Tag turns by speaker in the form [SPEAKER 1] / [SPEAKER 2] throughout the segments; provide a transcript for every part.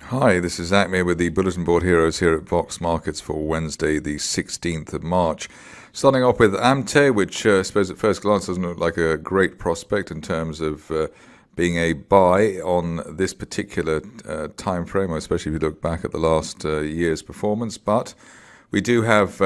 [SPEAKER 1] Hi, this is Zach Mir with the Bulletin Board Heroes here at Vox Markets for Wednesday, the 16th of March. Starting off with AMTE, which I suppose at first glance doesn't look like a great prospect in terms of being a buy on this particular time frame, especially if you look back at the last year's performance. But we do have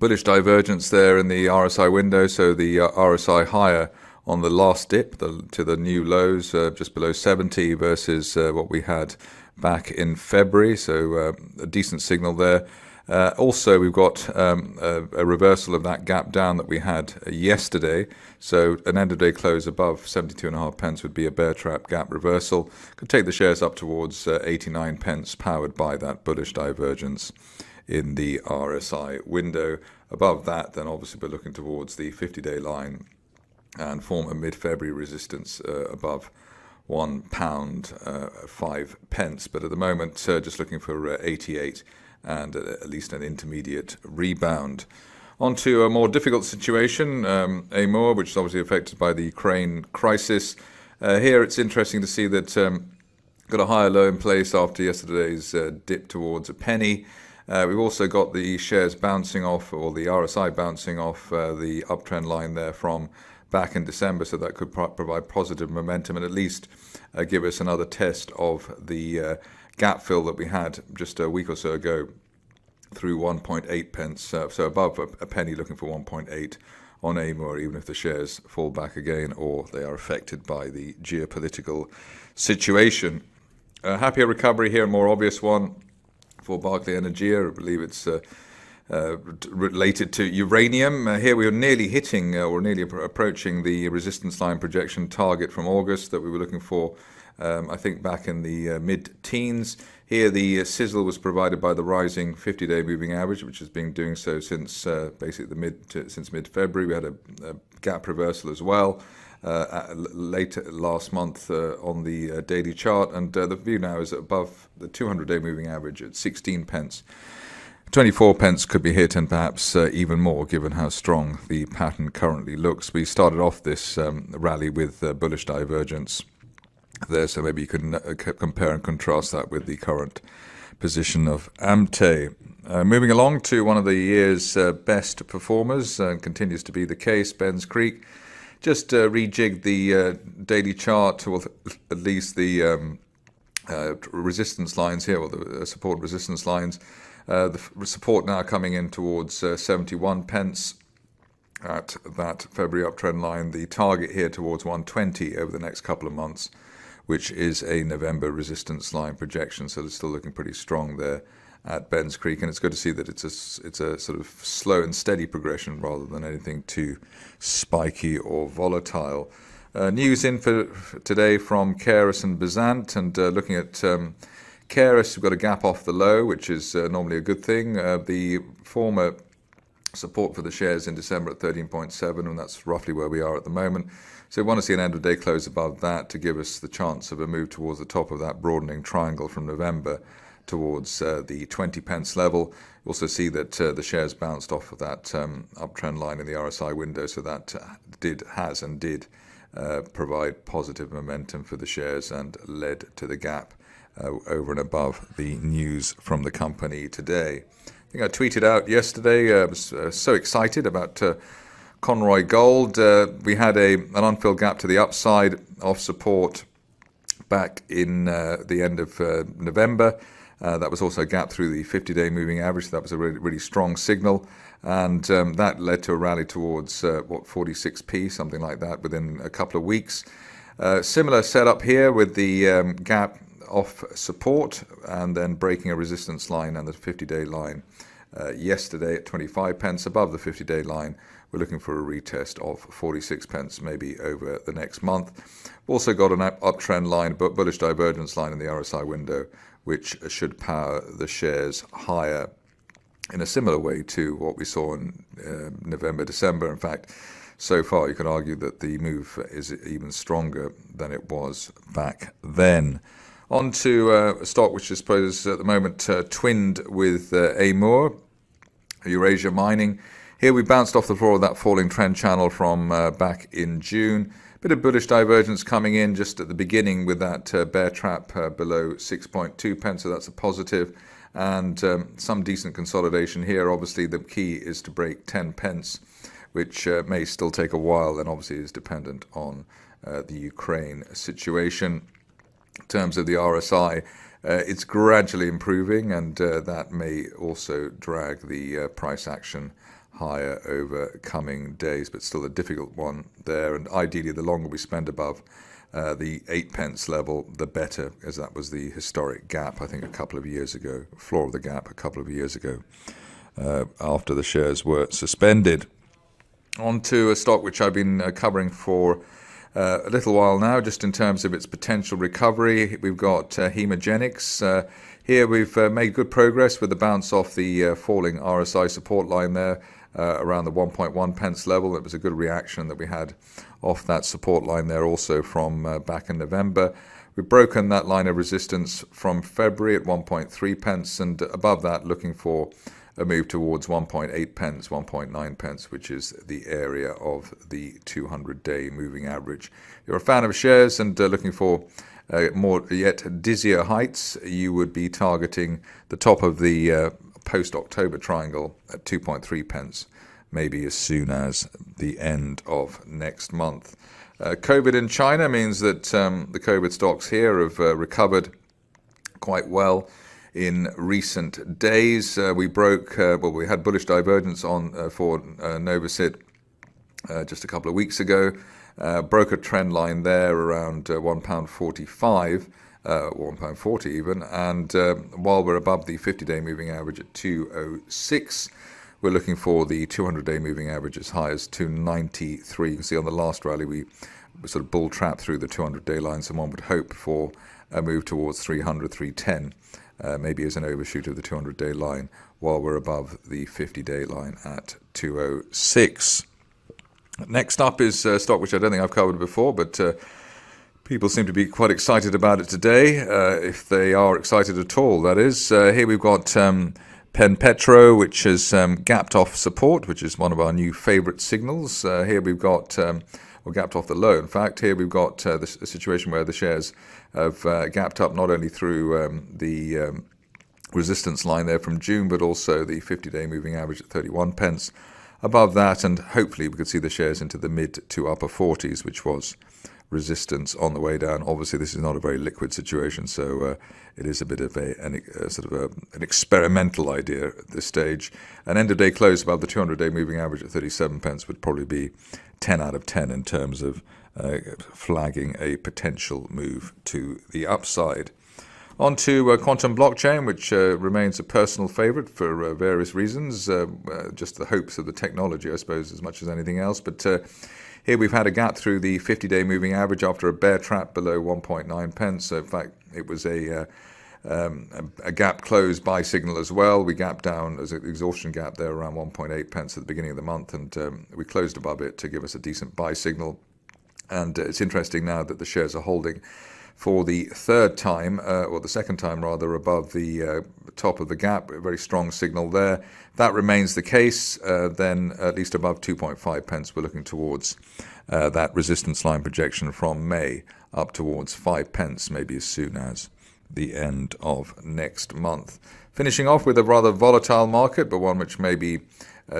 [SPEAKER 1] bullish divergence there in the RSI window, so the RSI higher on the last dip to the new lows, just below 70 versus what we had back in February, so a decent signal there. Also, we've got a reversal of that gap down that we had yesterday. So an end-of-day close above 72.5 pence would be a bear trap gap reversal. Could take the shares up towards 89 pence, powered by that bullish divergence in the RSI window. Above that, then obviously we're looking towards the 50-day line and form a mid-February resistance above £1, 5 pence. But at the moment, just looking for 88 and at least an intermediate rebound. On to a more difficult situation, Amor, which is obviously affected by the Ukraine crisis. Here it's interesting to see that got a higher low in place after yesterday's dip towards a penny. We've also got the shares bouncing off, or the RSI bouncing off the uptrend line there from back in December, so that could provide positive momentum and at least give us another test of the gap fill that we had just a week or so ago through 1.8 pence, so above a penny, looking for 1.8 on Amor, even if the shares fall back again or they are affected by the geopolitical situation. Happier recovery here, a more obvious one for Berkeley Energia. I believe it's related to uranium. Here we are nearly hitting or nearly approaching the resistance line projection target from August that we were looking for, I think back in the mid-teens. Here the sizzle was provided by the rising 50-day moving average, which has been doing so since basically since mid-February. We had a gap reversal as well later last month on the daily chart, and the view now is above the 200-day moving average at 16 pence. 24 pence could be hit, and perhaps even more, given how strong the pattern currently looks. We started off this rally with bullish divergence there, so maybe you can compare and contrast that with the current position of AMTE. Moving along to one of the year's best performers, and continues to be the case, Benz Creek. Just rejigged the daily chart, or at least the resistance lines here, or the support resistance lines. The support now coming in towards 71 pence at that February uptrend line. The target here towards 120 over the next couple of months, which is a November resistance line projection. So it's still looking pretty strong there at Benz Creek, and it's good to see that it's a sort of slow and steady progression rather than anything too spiky or volatile. News in for today from Keras and Bezant, and looking at Keras, we've got a gap off the low, which is normally a good thing. The former support for the shares in December at 13.7, and that's roughly where we are at the moment. So we want to see an end-of-day close above that to give us the chance of a move towards the top of that broadening triangle from November towards the 20 pence level. You also see that the shares bounced off of that uptrend line in the RSI window, so that did provide positive momentum for the shares and led to the gap over and above the news from the company today. I think I tweeted out yesterday, I was so excited about Conroy Gold. We had an unfilled gap to the upside of support back in the end of November. That was also a gap through the 50-day moving average. So that was a really, really strong signal. And that led to a rally towards, 46p, something like that, within a couple of weeks. Similar setup here with the gap off support and then breaking a resistance line and the 50-day line yesterday at 25 pence above the 50-day line. We're looking for a retest of 46 pence maybe over the next month. Also got an uptrend line, but bullish divergence line in the RSI window, which should power the shares higher in a similar way to what we saw in November, December. In fact, so far you can argue that the move is even stronger than it was back then. On to a stock which I suppose at the moment twinned with Amor, Eurasia Mining. Here we bounced off the floor of that falling trend channel from back in June. bit of bullish divergence coming in just at the beginning with that bear trap below 6.2 pence, so that's a positive. And some decent consolidation here. Obviously, the key is to break 10 pence, which may still take a while, and obviously is dependent on the Ukraine situation. In terms of the RSI, it's gradually improving, and that may also drag the price action higher over coming days, but still a difficult one there. And ideally, the longer we spend above the 8 pence level, the better, as that was the historic gap, I think, a couple of years ago, floor of the gap a couple of years ago, after the shares were suspended. On to a stock which I've been covering for a little while now, just in terms of its potential recovery. We've got Hemogenics. Here we've made good progress with the bounce off the falling RSI support line there, around the 1.1 pence level. It was a good reaction that we had off that support line there also from back in November. We've broken that line of resistance from February at 1.3 pence, and above that looking for a move towards 1.8 pence, 1.9 pence, which is the area of the 200-day moving average. If you're a fan of shares and looking for more yet dizzier heights, you would be targeting the top of the post-October triangle at 2.3 pence, maybe as soon as the end of next month. COVID in China means that the COVID stocks here have recovered quite well in recent days. We had bullish divergence on for Novosit just a couple of weeks ago. Broke a trend line there around £1.45, £1.40 even, and while we're above the 50-day moving average at 206, we're looking for the 200-day moving average as high as 293. You can see on the last rally we sort of bull trapped through the 200-day line, so one would hope for a move towards 300, 310, maybe as an overshoot of the 200-day line, while we're above the 50-day line at 206. Next up is a stock which I don't think I've covered before, but people seem to be quite excited about it today, if they are excited at all, that is. Here we've got Penpetro, which has gapped off support, which is one of our new favourite signals. Here we've got, or gapped off the low, in fact. Here we've got a situation where the shares have gapped up not only through the resistance line there from June, but also the 50-day moving average at 31 pence. Above that, and hopefully we could see the shares into the mid to upper 40s, which was resistance on the way down. Obviously, this is not a very liquid situation, so it is a bit of an experimental idea at this stage. An end-of-day close above the 200-day moving average at 37 pence would probably be 10 out of 10 in terms of flagging a potential move to the upside. On to quantum blockchain, which remains a personal favourite for various reasons, just the hopes of the technology, I suppose, as much as anything else. But here we've had a gap through the 50-day moving average after a bear trap below 1.9 pence. So in fact, it was a gap close buy signal as well. We gapped down as an exhaustion gap there around 1.8 pence at the beginning of the month, and we closed above it to give us a decent buy signal. And it's interesting now that the shares are holding for the third time, or the second time rather, above the top of the gap. A very strong signal there. If that remains the case, then at least above 2.5 pence, we're looking towards that resistance line projection from May up towards 5 pence, maybe as soon as the end of next month. Finishing off with a rather volatile market, but one which may be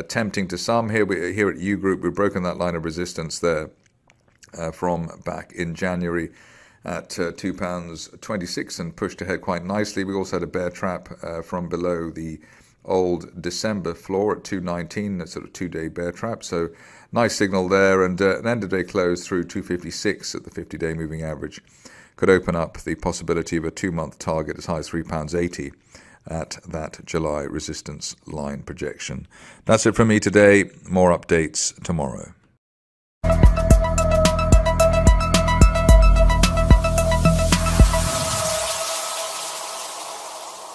[SPEAKER 1] tempting to some. Here at U Group, we've broken that line of resistance there from back in January at £2.26 and pushed ahead quite nicely. We also had a bear trap from below the old December floor at 2.19, a sort of 2-day bear trap. So nice signal there, and an end-of-day close through 2.56 at the 50-day moving average could open up the possibility of a 2-month target as high as £3.80 at that July resistance line projection. That's it from me today. More updates tomorrow.